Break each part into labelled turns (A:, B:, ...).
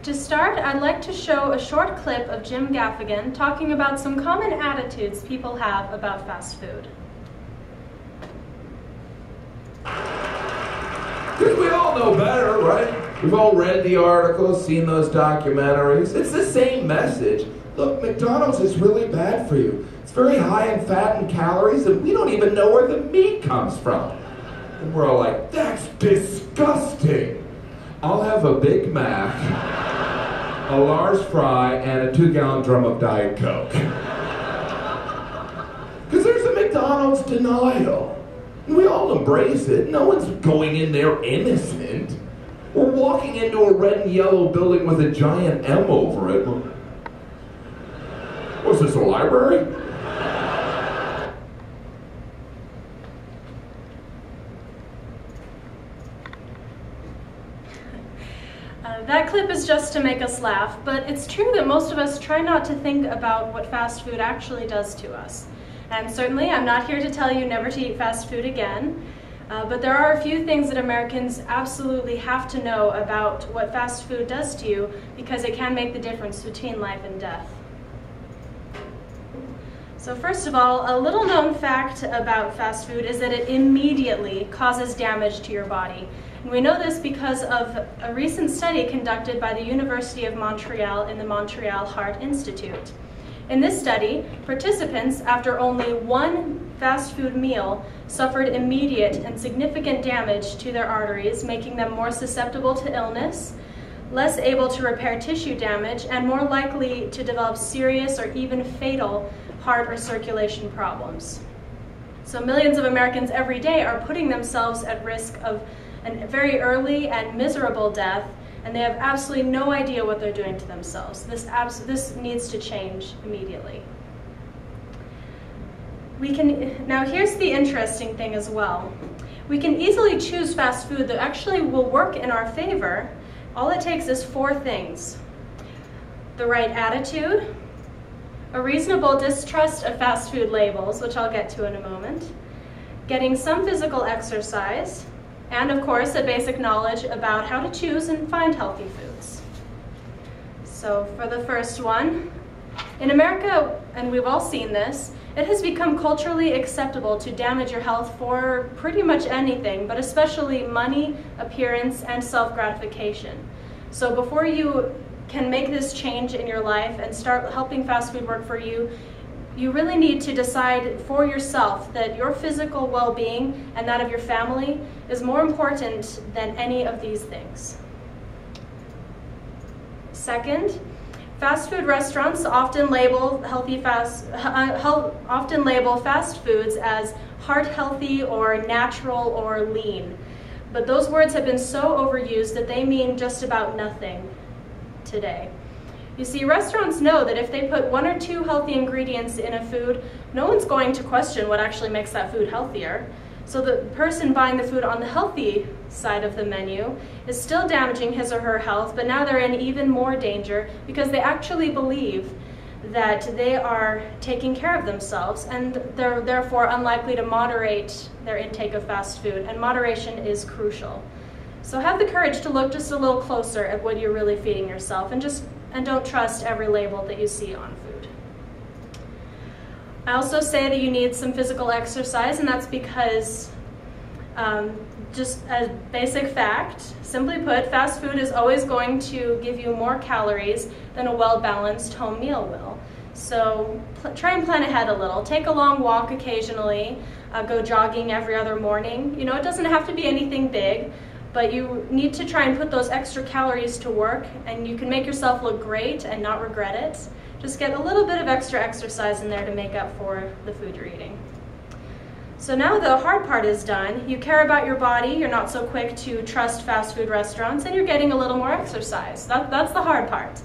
A: To start, I'd like to show a short clip of Jim Gaffigan talking about some common attitudes people have about fast food.
B: Because we all know better, right? We've all read the articles, seen those documentaries. It's the same message. Look, McDonald's is really bad for you. It's very high in fat and calories, and we don't even know where the meat comes from. And we're all like, that's disgusting. I'll have a Big Mac, a large fry, and a 2-gallon drum of Diet Coke. Because there's a McDonald's denial. And we all embrace it. No one's going in there innocent. We're walking into a red and yellow building with a giant M over it. Was this a library?
A: That clip is just to make us laugh, but it's true that most of us try not to think about what fast food actually does to us. And certainly, I'm not here to tell you never to eat fast food again, but there are a few things that Americans absolutely have to know about what fast food does to you, because it can make the difference between life and death. So first of all, a little known fact about fast food is that it immediately causes damage to your body. And we know this because of a recent study conducted by the University of Montreal in the Montreal Heart Institute. In this study, participants, after only one fast food meal, suffered immediate and significant damage to their arteries, making them more susceptible to illness, less able to repair tissue damage, and more likely to develop serious or even fatal heart or circulation problems. So millions of Americans every day are putting themselves at risk of a very early and miserable death, and they have absolutely no idea what they're doing to themselves. This needs to change immediately. Now here's the interesting thing as well. We can easily choose fast food that actually will work in our favor. All it takes is 4 things: the right attitude, a reasonable distrust of fast food labels, which I'll get to in a moment, getting some physical exercise, and of course a basic knowledge about how to choose and find healthy foods. So for the first one, in America, and we've all seen this, it has become culturally acceptable to damage your health for pretty much anything, but especially money, appearance, and self-gratification. So before you can make this change in your life and start helping fast food work for you, you really need to decide for yourself that your physical well-being and that of your family is more important than any of these things. Second, fast food restaurants often label fast foods as heart healthy or natural or lean. But those words have been so overused that they mean just about nothing today. You see, restaurants know that if they put 1 or 2 healthy ingredients in a food, no one's going to question what actually makes that food healthier. So the person buying the food on the healthy side of the menu is still damaging his or her health, but now they're in even more danger because they actually believe that they are taking care of themselves, and they're therefore unlikely to moderate their intake of fast food, and moderation is crucial. So have the courage to look just a little closer at what you're really feeding yourself, and don't trust every label that you see on food. I also say that you need some physical exercise, and that's because, just a basic fact, simply put, fast food is always going to give you more calories than a well-balanced home meal will. So try and plan ahead a little. Take a long walk occasionally, go jogging every other morning. You know, it doesn't have to be anything big, but you need to try and put those extra calories to work, and you can make yourself look great and not regret it. Just get a little bit of extra exercise in there to make up for the food you're eating. So now the hard part is done. You care about your body, you're not so quick to trust fast food restaurants, and you're getting a little more exercise. That's the hard part.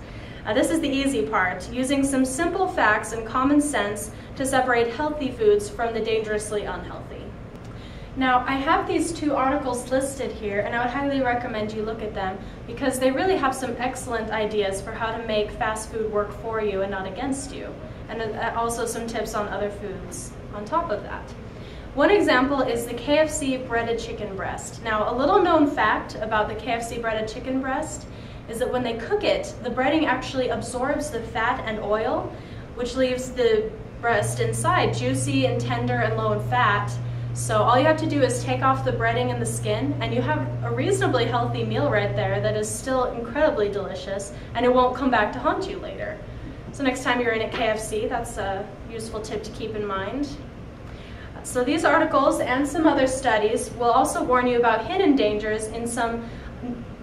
A: This is the easy part, using some simple facts and common sense to separate healthy foods from the dangerously unhealthy. Now, I have these 2 articles listed here, and I would highly recommend you look at them because they really have some excellent ideas for how to make fast food work for you and not against you, and also some tips on other foods on top of that. One example is the KFC breaded chicken breast. Now, a little known fact about the KFC breaded chicken breast is that when they cook it, the breading actually absorbs the fat and oil, which leaves the breast inside juicy and tender and low in fat. So all you have to do is take off the breading and the skin, and you have a reasonably healthy meal right there that is still incredibly delicious, and it won't come back to haunt you later. So next time you're in at KFC, that's a useful tip to keep in mind. So these articles and some other studies will also warn you about hidden dangers in some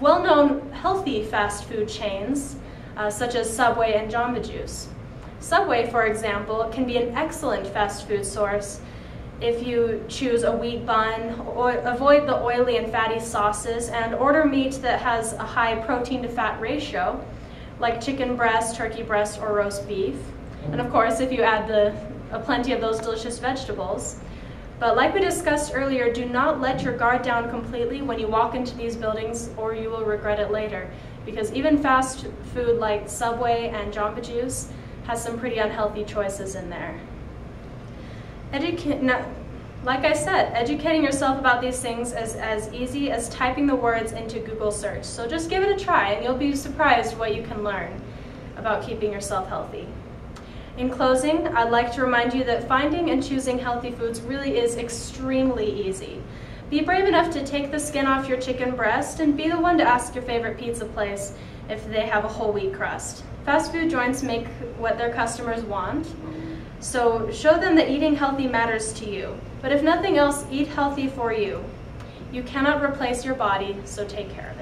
A: well-known healthy fast food chains, such as Subway and Jamba Juice. Subway, for example, can be an excellent fast food source if you choose a wheat bun, or avoid the oily and fatty sauces, and order meat that has a high protein to fat ratio, like chicken breast, turkey breast, or roast beef. And of course, if you add plenty of those delicious vegetables. But like we discussed earlier, do not let your guard down completely when you walk into these buildings, or you will regret it later. Because even fast food like Subway and Jamba Juice has some pretty unhealthy choices in there. Like I said, educating yourself about these things is as easy as typing the words into Google search. So just give it a try, and you'll be surprised what you can learn about keeping yourself healthy. In closing, I'd like to remind you that finding and choosing healthy foods really is extremely easy. Be brave enough to take the skin off your chicken breast, and be the one to ask your favorite pizza place if they have a whole wheat crust. Fast food joints make what their customers want, so show them that eating healthy matters to you. But if nothing else, eat healthy for you. You cannot replace your body, so take care of it.